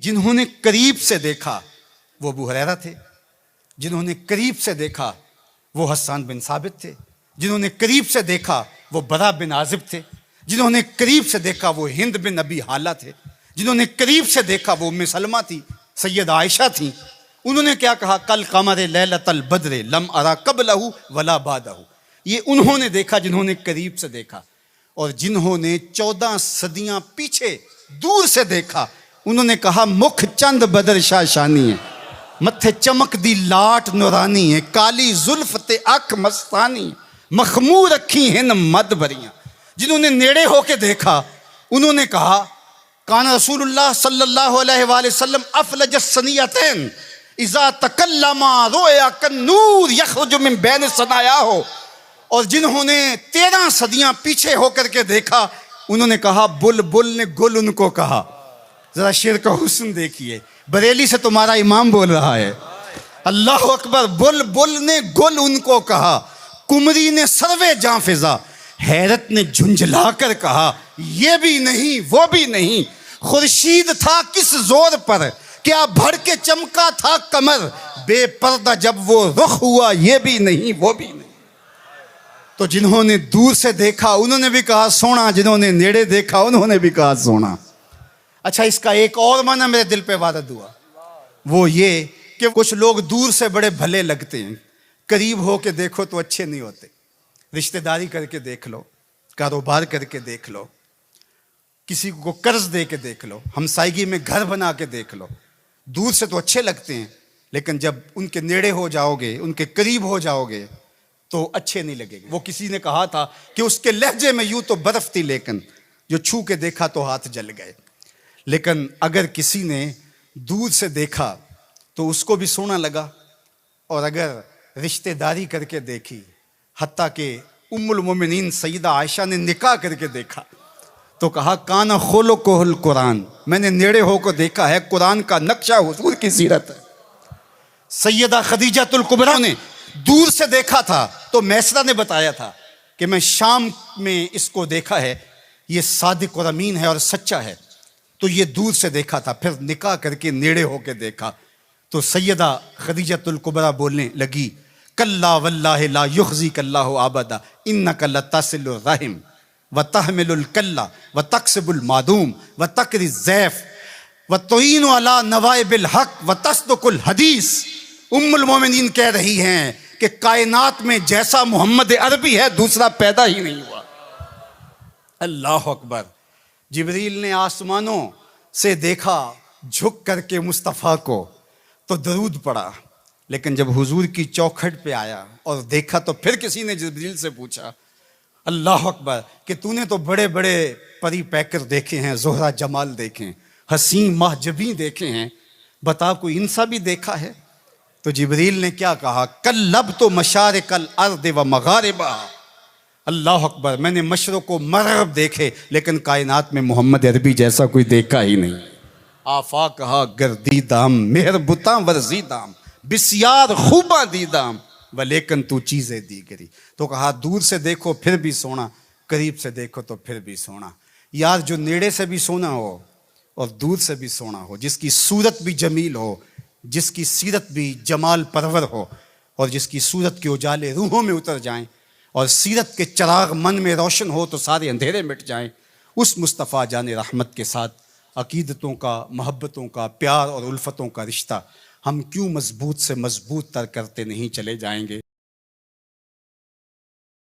जिन्होंने करीब से देखा वो अबू हुरैरा थे, जिन्होंने करीब से देखा वो हस्सान बिन साबित थे, जिन्होंने करीब से देखा वो बरा बिन आजिब थे, जिन्होंने करीब से देखा वो हिंद बिन अबी हाला थे, जिन्होंने करीब से देखा वो उम्मे सलमा थी, सैयद आयशा थी। उन्होंने क्या कहा, कल कमर लैलतल बद्र लम अरा कबलहू वला बादहू। ये उन्होंने देखा जिन्होंने करीब से देखा। और जिन्होंने 14 सदियां पीछे दूर से देखा, उन्होंने कहा मुख चंद बदर शाशानी है, मत्थे चमक दी लाट नूरानी है, काली जुल्फ ते अख मस्तानी, मखमूर अखी हैं मद भरियां। जिन्होंने नेड़े होके देखा उन्होंने कहा कान रसूलुल्लाह सल्लल्लाहु अलैहि वसल्लम अफलज सनियतैन इज़ा तकल्लमा रोया कन्नूर यखरुजु मिन बैन सनाया हो। और जिन्होंने 13 सदियां पीछे होकर के देखा उन्होंने कहा बुलबुल ने गुल उनको कहा। जरा शेर का हुस्न देखिए, बरेली से तुम्हारा इमाम बोल रहा है, अल्लाह अकबर। बुलबुल ने गुल उनको कहा, कुमरी ने सर्वे जां फिजा, हैरत ने झुंझला कर कहा ये भी नहीं वो भी नहीं। खुर्शीद था किस जोर पर, क्या भड़ के चमका था कमर, बेपर्दा जब वो रुख हुआ ये भी नहीं वो भी नहीं। तो जिन्होंने दूर से देखा उन्होंने भी कहा सोना, जिन्होंने नेड़े देखा उन्होंने भी कहा सोना। अच्छा, इसका एक और माना मेरे दिल पे वारद हुआ, वो ये कि कुछ लोग दूर से बड़े भले लगते हैं, करीब हो के देखो तो अच्छे नहीं होते। रिश्तेदारी करके देख लो, कारोबार करके देख लो, किसी को कर्ज दे के देख लो, हमसायगी में घर बना के देख लो, दूर से तो अच्छे लगते हैं लेकिन जब उनके नेड़े हो जाओगे, उनके करीब हो जाओगे तो अच्छे नहीं लगेंगे। वो किसी ने कहा था कि उसके लहजे में यूं तो बर्फ थी लेकिन जो छू के देखा तो हाथ जल गए। लेकिन अगर किसी ने दूर से देखा तो उसको भी सोना लगा, और अगर रिश्तेदारी करके देखी, हत्ता के उम्मुल मोमिनीन सईदा आयशा ने निकाह करके देखा तो कहा काना खोलो कोहल कुरान, मैंने नेड़े होकर देखा है, कुरान का नक्शा हुजूर की सीरत है। सैयदा खदीजातुल कुबरा ने दूर से देखा था तो मैसरा ने बताया था कि मैं शाम में इसको देखा है, ये सादिक और अमीन है और सच्चा है, तो ये दूर से देखा था। फिर निकाह करके नेड़े होके देखा तो सैयदा खदीजातुल कुबरा बोलने लगी कल्ला वल्लाहि ला युखज़ीक अल्लाहु अबदा इन्नका लतसिलुर रहिम व तहमिलुल कल्ला व तक्सिबुल मादूम व तकरी ज़ैफ व तुईनु अला नवाइबिल हक व तस्दुकुल हदीस। उम्मुल मोमिनीन कह रही हैं कि कायनात में जैसा मोहम्मद अरबी है दूसरा पैदा ही नहीं हुआ। अल्लाह अकबर। जिब्रील ने आसमानों से देखा झुक करके मुस्तफ़ा को तो दरूद पड़ा, लेकिन जब हुजूर की चौखट पे आया और देखा तो फिर किसी ने जिब्रील से पूछा अल्लाह अकबर कि तूने तो बड़े बड़े परी पैकर देखे हैं, जोहरा जमाल देखे हैं, हसीन महजबी देखे हैं, बता कोई इंसा भी देखा है? तो जिब्रील ने क्या कहा कल लब तो मशारिकल अर्द व मगारिबा। अल्लाह अकबर, मैंने मशरक़ व मग़रिब देखे लेकिन कायनात में मोहम्मद अरबी जैसा कोई देखा ही नहीं। आफा कहा गर्दीदाम मेहरबुता वर्जीदाम बिस्यार खूबा दीदाम व लेकिन तू चीज़ें दीगरी। तो कहा दूर से देखो फिर भी सोना, करीब से देखो तो फिर भी सोना। यार जो नेड़े से भी सोना हो और दूर से भी सोना हो, जिसकी सूरत भी जमील हो, जिसकी सीरत भी जमाल परवर हो, और जिसकी सूरत के उजाले रूहों में उतर जाएं और सीरत के चिराग मन में रोशन हो तो सारे अंधेरे मिट जाएं, उस मुस्तफ़ा जाने रहमत के साथ अकीदतों का, मोहब्बतों का, प्यार और उल्फतों का रिश्ता हम क्यों मजबूत से मजबूत तर करते नहीं चले जाएंगे।